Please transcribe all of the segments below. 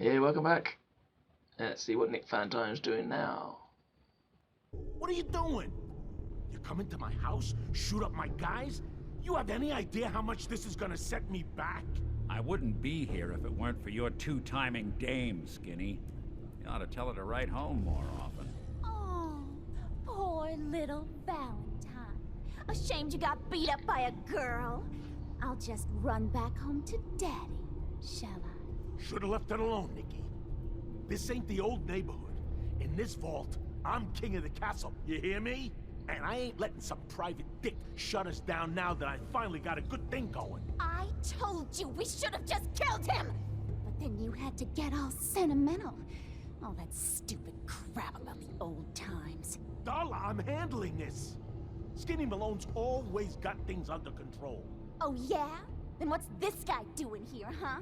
Hey, welcome back. Let's see what Nick Fantine's doing now. What are you doing? You come into my house, shoot up my guys? You have any idea how much this is gonna set me back? I wouldn't be here if it weren't for your two-timing dame, Skinny. You ought to tell her to write home more often. Oh, poor little Valentine. Ashamed you got beat up by a girl. I'll just run back home to Daddy, shall I? Should've left it alone, Nikki. This ain't the old neighborhood. In this vault, I'm king of the castle. You hear me? And I ain't letting some private dick shut us down now that I finally got a good thing going. I told you we should have just killed him! But then you had to get all sentimental. All that stupid crap about the old times. Darla, I'm handling this. Skinny Malone's always got things under control. Oh yeah? Then what's this guy doing here, huh?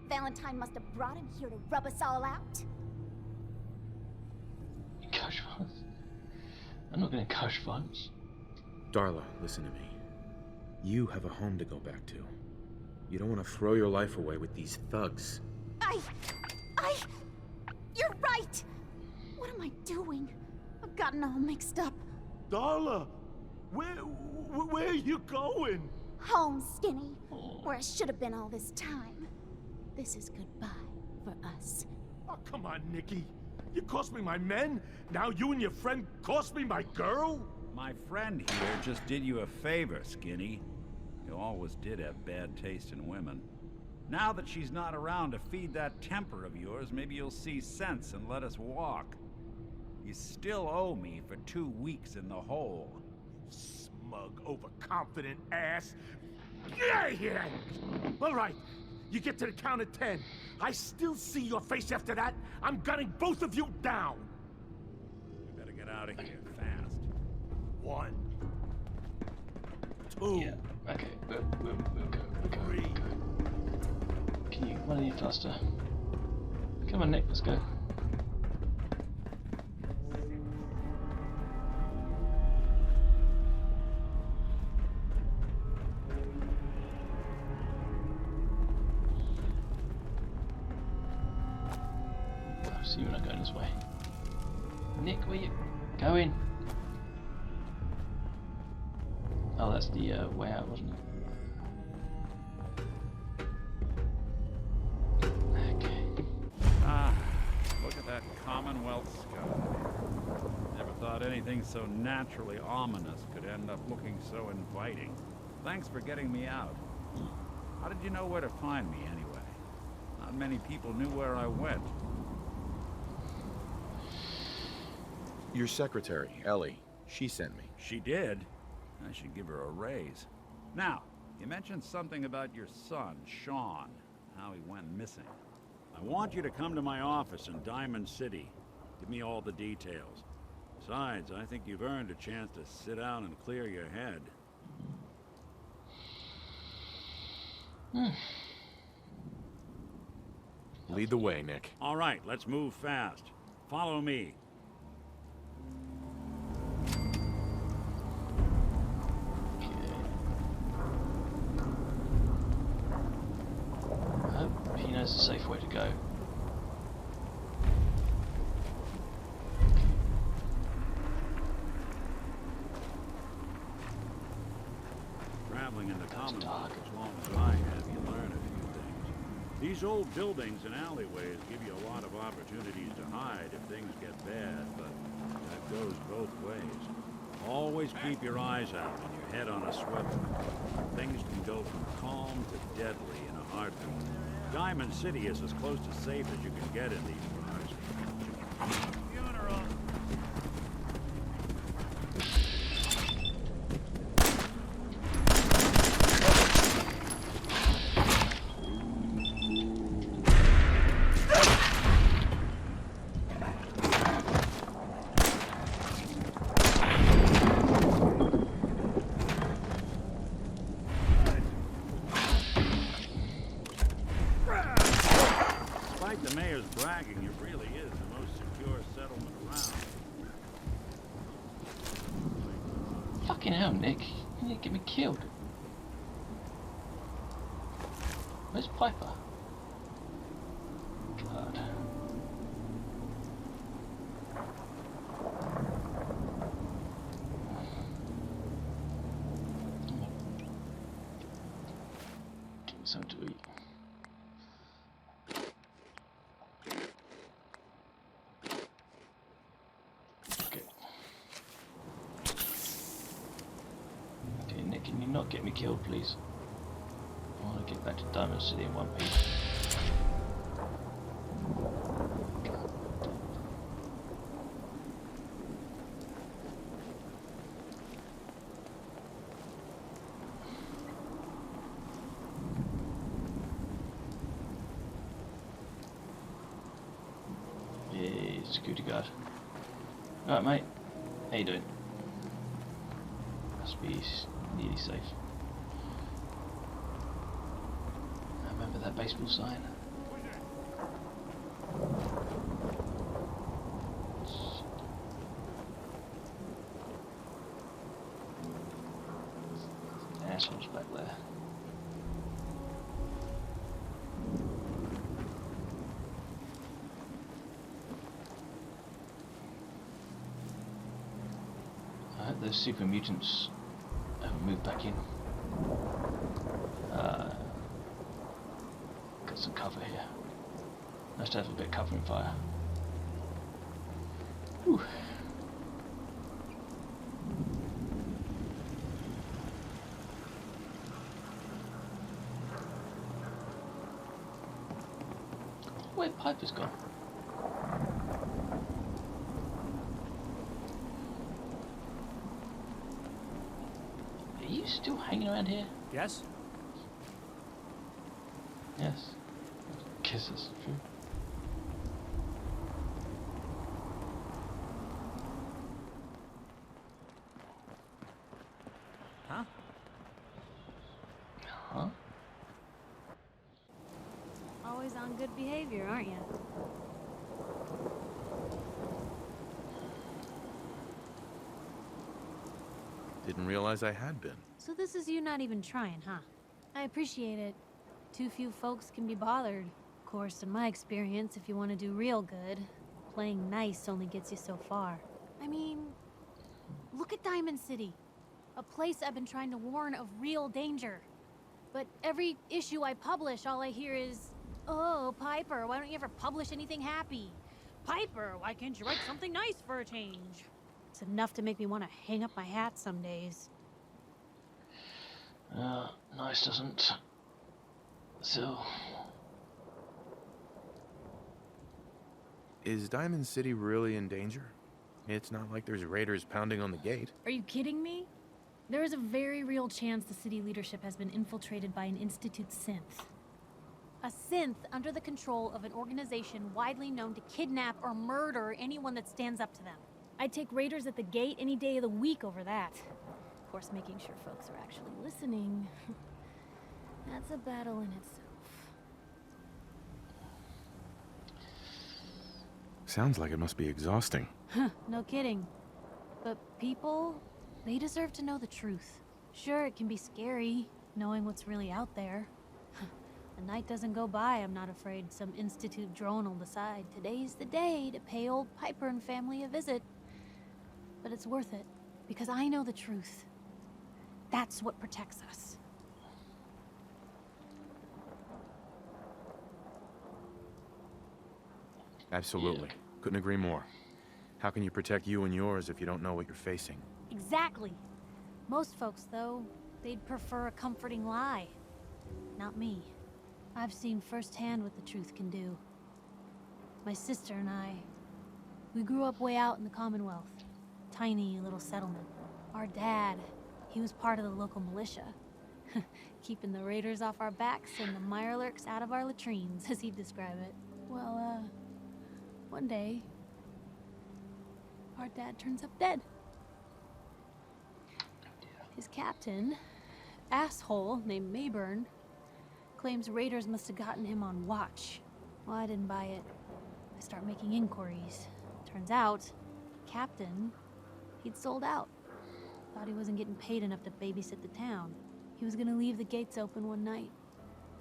Valentine must have brought him here to rub us all out. Encourage violence. I'm not going to encourage violence. Darla, listen to me. You have a home to go back to. You don't want to throw your life away with these thugs. You're right! What am I doing? I've gotten all mixed up. Darla, where are you going? Home, Skinny. Where I should have been all this time. This is goodbye for us. Oh, come on, Nikki. You cost me my men, now you and your friend cost me my girl? My friend here just did you a favor, Skinny. You always did have bad taste in women. Now that she's not around to feed that temper of yours, maybe you'll see sense and let us walk. You still owe me for 2 weeks in the hole. Smug, overconfident ass. Get out of here! All right, you get to the count of 10. I still see your face after that. I'm gunning both of you down. We better get out of here fast. 1, 2, Yeah, okay, we'll go. 3. Can you, one of you faster? Come on, Nick, let's go. So you're not going this way. Nick, where you going? Oh, that's the way out, wasn't it? Okay. Look at that Commonwealth sky. Never thought anything so naturally ominous could end up looking so inviting. Thanks for getting me out. How did you know where to find me, anyway? Not many people knew where I went. Your secretary, Ellie, she sent me. She did? I should give her a raise. Now, you mentioned something about your son, Sean, how he went missing. I want you to come to my office in Diamond City. Give me all the details. Besides, I think you've earned a chance to sit down and clear your head. Lead the way, Nick. All right, let's move fast. Follow me. I hope he knows the safe way to go. Traveling in the Commonwealth as long as I have, you learn a few things. These old buildings and alleyways give you a lot of opportunities to hide if things get bad, but that goes both ways. Always keep your eyes out and your head on a swivel. Things can go from calm to deadly in a heartbeat. Diamond City is as close to safe as you can get in these parts. Funeral. Despite the mayor's bragging, it really is the most secure settlement around. Fucking hell, Nick. You need to get me killed. Where's Piper? God. something to eat. Okay. Okay, Nick, can you not get me killed, please? I want to get back to Diamond City in one piece. Yeah, security guard. Alright, mate. How you doing? Must be nearly safe. Remember that baseball sign? Assholes back there. I hope those super mutants haven't moved back in. Got some cover here. Nice to have a bit of covering fire. Whew. Where Piper's gone? Are you still hanging around here? Yes? Yes. Guess that's true. Huh? Huh? Always on good behavior, aren't you? Didn't realize I had been. So this is you not even trying, huh? I appreciate it. Too few folks can be bothered. Of course, in my experience, if you want to do real good, playing nice only gets you so far. I mean, look at Diamond City. A place I've been trying to warn of real danger. But every issue I publish, all I hear is, "Oh, Piper, why don't you ever publish anything happy? Piper, why can't you write something nice for a change?" It's enough to make me want to hang up my hat some days. Nice doesn't. So. Is Diamond City really in danger? It's not like there's raiders pounding on the gate. Are you kidding me? There is a very real chance the city leadership has been infiltrated by an Institute synth. A synth under the control of an organization widely known to kidnap or murder anyone that stands up to them. I'd take raiders at the gate any day of the week over that. Of course, making sure folks are actually listening. That's a battle in itself. Sounds like it must be exhausting. No kidding. But people, they deserve to know the truth. Sure, it can be scary, knowing what's really out there. A night doesn't go by, I'm not afraid some Institute drone will decide today's the day to pay old Piper and family a visit. But it's worth it, because I know the truth. That's what protects us. Absolutely. Yeah. Couldn't agree more. How can you protect you and yours if you don't know what you're facing? Exactly. Most folks, though, they'd prefer a comforting lie. Not me. I've seen firsthand what the truth can do. My sister and I, we grew up way out in the Commonwealth. Tiny little settlement. Our dad, he was part of the local militia. Keeping the raiders off our backs and the mirelurks out of our latrines, as he'd describe it. Well, one day, our dad turns up dead. His captain, asshole named Mayburn, claims raiders must have gotten him on watch. Well, I didn't buy it. I start making inquiries. Turns out, captain, he'd sold out. Thought he wasn't getting paid enough to babysit the town. He was gonna leave the gates open one night.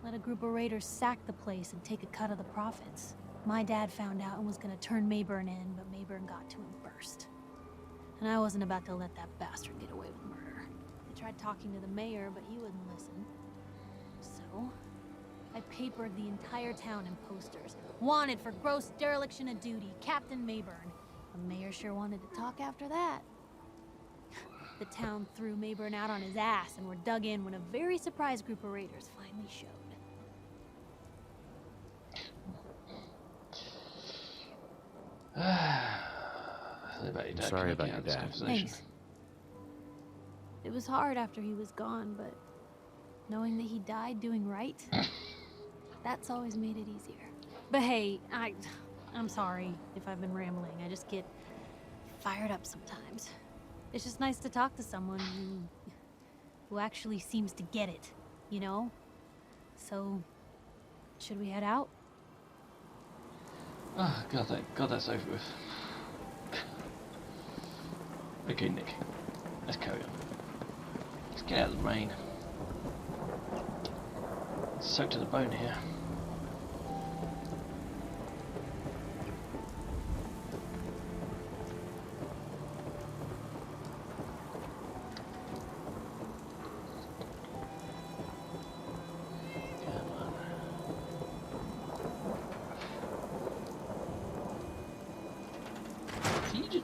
Let a group of raiders sack the place and take a cut of the profits. My dad found out and was gonna turn Mayburn in, but Mayburn got to him first. And I wasn't about to let that bastard get away with murder. I tried talking to the mayor, but he wouldn't listen. So, I papered the entire town in posters. Wanted for gross dereliction of duty, Captain Mayburn. The mayor sure wanted to talk after that. The town threw Mayburn out on his ass and were dug in when a very surprised group of raiders finally showed. Sorry about your dad. Thanks. It was hard after he was gone, but knowing that he died doing right, that's always made it easier. But hey, I'm sorry if I've been rambling. I just get fired up sometimes. It's just nice to talk to someone who actually seems to get it, you know? So, should we head out? Oh, God, that's over with. Okay, Nick. Let's carry on. Let's get out of the rain. It's soaked to the bone here.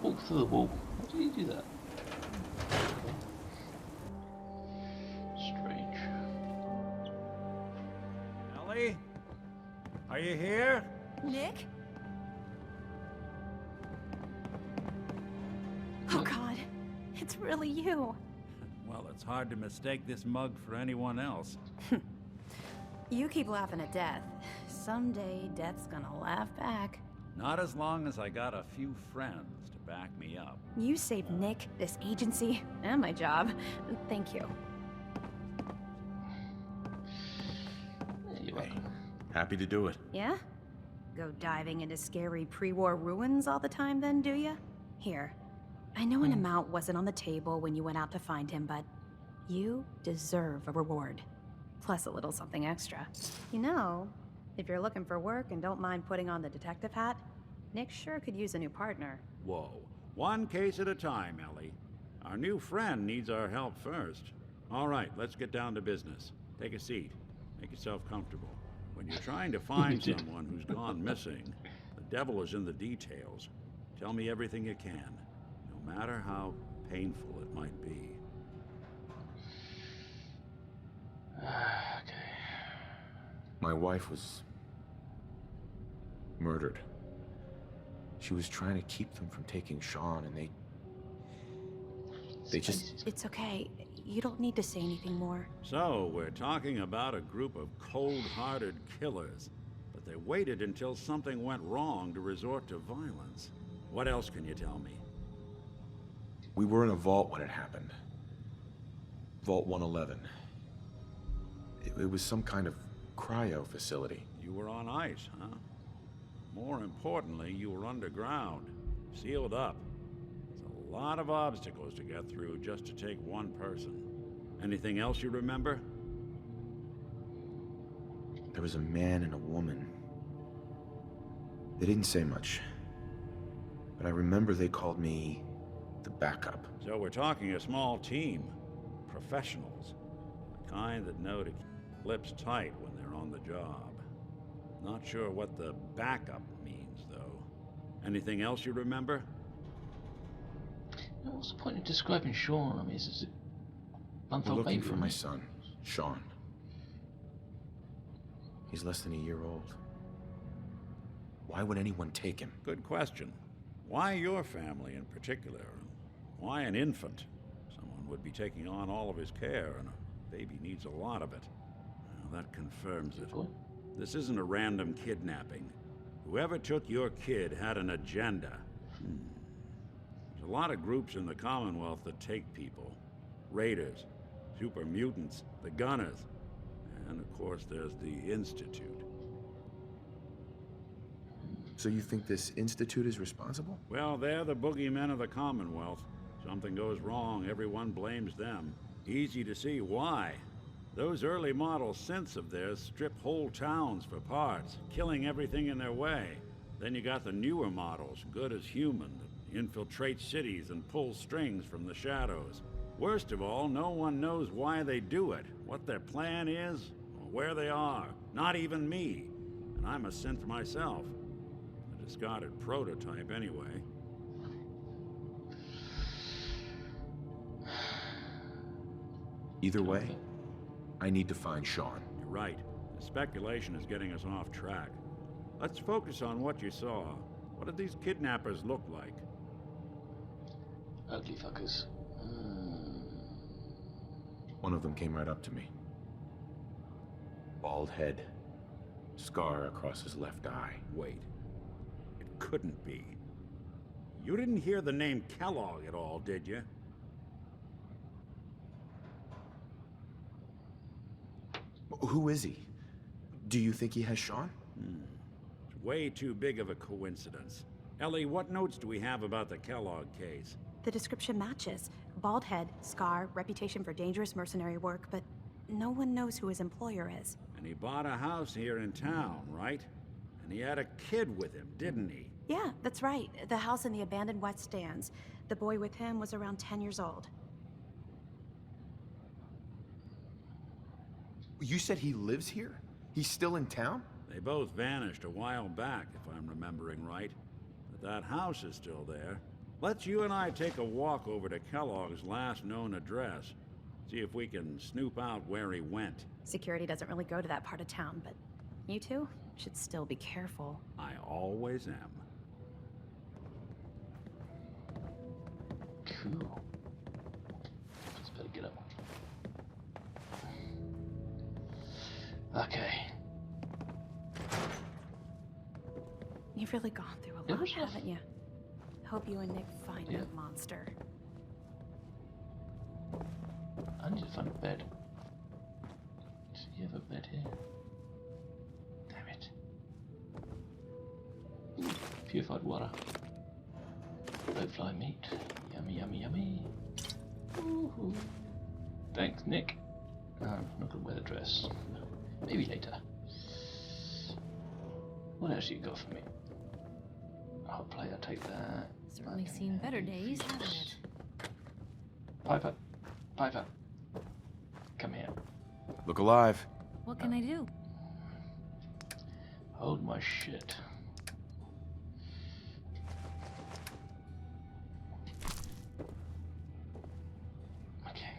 Walk through the wall. Why did he do that? Strange. Ellie? Are you here? Nick? Oh God, it's really you. Well, it's hard to mistake this mug for anyone else. You keep laughing at death. Someday, death's gonna laugh back. Not as long as I got a few friends to back me up. You saved Nick, this agency, and my job. Thank you. You're welcome. Happy to do it. Yeah? Go diving into scary pre-war ruins all the time then, do ya? Here. I know an amount wasn't on the table when you went out to find him, but you deserve a reward. Plus a little something extra. You know, if you're looking for work and don't mind putting on the detective hat, Nick sure could use a new partner. Whoa. One case at a time, Ellie. Our new friend needs our help first. All right, let's get down to business. Take a seat. Make yourself comfortable. When you're trying to find someone who's gone missing, the devil is in the details. Tell me everything you can, no matter how painful it might be. Okay. My wife was murdered. She was trying to keep them from taking Sean, and they just... It's okay. You don't need to say anything more. So, we're talking about a group of cold-hearted killers, but they waited until something went wrong to resort to violence. What else can you tell me? We were in a vault when it happened. Vault 111. It was some kind of cryo facility. You were on ice, huh? More importantly, you were underground, sealed up. There's a lot of obstacles to get through just to take one person. Anything else you remember? There was a man and a woman. They didn't say much, but I remember they called me the backup. So we're talking a small team. Professionals. The kind that know to keep lips tight when they're on the job. Not sure what the backup means, though. Anything else you remember? What's the point of describing Sean? I mean, is it We're month-old looking baby? for my son, Sean. He's less than a year old. Why would anyone take him? Good question. Why your family in particular? Why an infant? Someone would be taking on all of his care, and a baby needs a lot of it. Well, that confirms it. What? This isn't a random kidnapping. Whoever took your kid had an agenda. There's a lot of groups in the Commonwealth that take people. Raiders, super mutants, the Gunners, and of course there's the Institute. So you think this Institute is responsible? Well, they're the boogeymen of the Commonwealth. Something goes wrong, everyone blames them. Easy to see why. Those early model synths of theirs strip whole towns for parts, killing everything in their way. Then you got the newer models, good as human, that infiltrate cities and pull strings from the shadows. Worst of all, no one knows why they do it, what their plan is, or where they are. Not even me. And I'm a synth myself. A discarded prototype anyway. Either way, I need to find Sean. You're right. The speculation is getting us off track. Let's focus on what you saw. What did these kidnappers look like? Ugly fuckers. One of them came right up to me. Bald head. Scar across his left eye. Wait. It couldn't be. You didn't hear the name Kellogg at all, did you? Who is he? Do you think he has Sean? It's way too big of a coincidence. Ellie, what notes do we have about the Kellogg case? The description matches. Bald head, scar, reputation for dangerous mercenary work, but no one knows who his employer is. And he bought a house here in town, right? And he had a kid with him, didn't he? Yeah, that's right. The house in the abandoned West Stands. The boy with him was around 10 years old. You said he lives here? He's still in town? They both vanished a while back, if I'm remembering right. But that house is still there. Let's you and I take a walk over to Kellogg's last known address. See if we can snoop out where he went. Security doesn't really go to that part of town, but you two should still be careful. I always am. Cool. Just better get up. Okay. You've really gone through a lot, haven't you? Hope you and Nick find that monster. I need to find a bed. Do you have a bed here? Damn it. Ooh, purified water. Low fly meat. Yummy, yummy, yummy. Ooh. Thanks, Nick. I'm not gonna wear the dress. Maybe later. What else you got for me? Hot plate, I'll take that. Certainly seen better days, hasn't it? Piper. Piper. Come here. Look alive. What can I do? Hold my shit. Okay.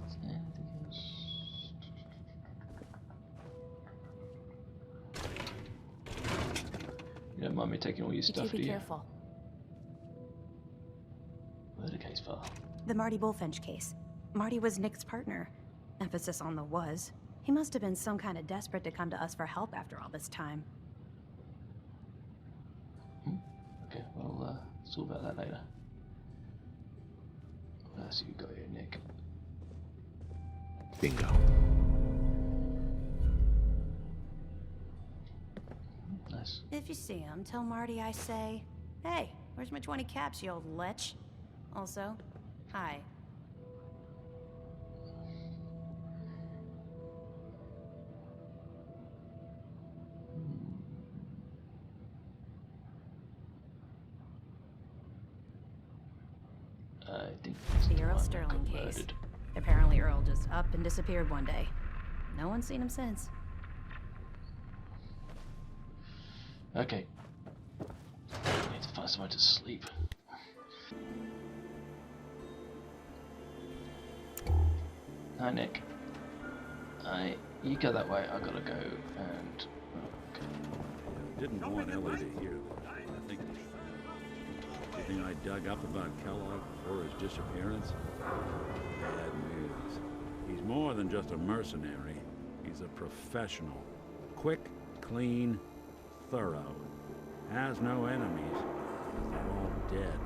Is there anything else? You don't mind me taking all your stuff, do Be you? careful. Where's the case file? The Marty Bullfinch case. Marty was Nick's partner. Emphasis on the was. He must have been some kind of desperate to come to us for help after all this time. Okay, well, it's all about that later. What else have you got here, Nick? Bingo. Nice. If you see him, tell Marty I say, hey, where's my 20 caps, you old lech? Also, hi. I think it's The Earl one that Sterling got case. murdered. Apparently Earl just up and disappeared one day. No one's seen him since. Okay. I need to find somewhere to sleep. Hi, Nick. You go that way. I gotta go and. Oh, okay. Didn't want Ellie to hear that. I think everything I dug up about Kellogg before his disappearance. Bad news. He's more than just a mercenary. He's a professional. Quick, clean, thorough. Has no enemies. They're all dead.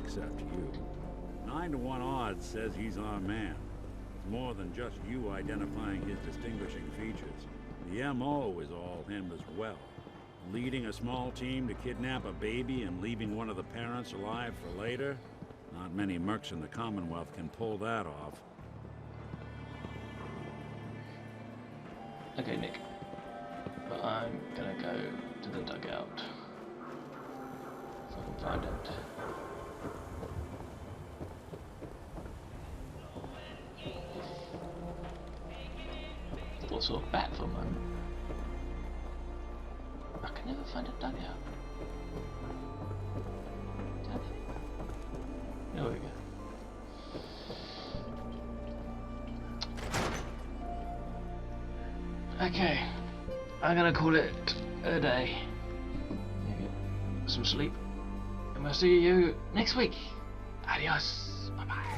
Except you. 9 to 1 odds says he's our man. It's more than just you identifying his distinguishing features. The MO is all him as well. Leading a small team to kidnap a baby and leaving one of the parents alive for later? Not many mercs in the Commonwealth can pull that off. Okay, Nick. But I'm gonna go to the dugout. If I can find it. thought saw a bat for a moment. I can never find a dugout. There we go. Okay, I'm gonna call it a day. Get some sleep, and we'll see you next week. Adios. Bye bye.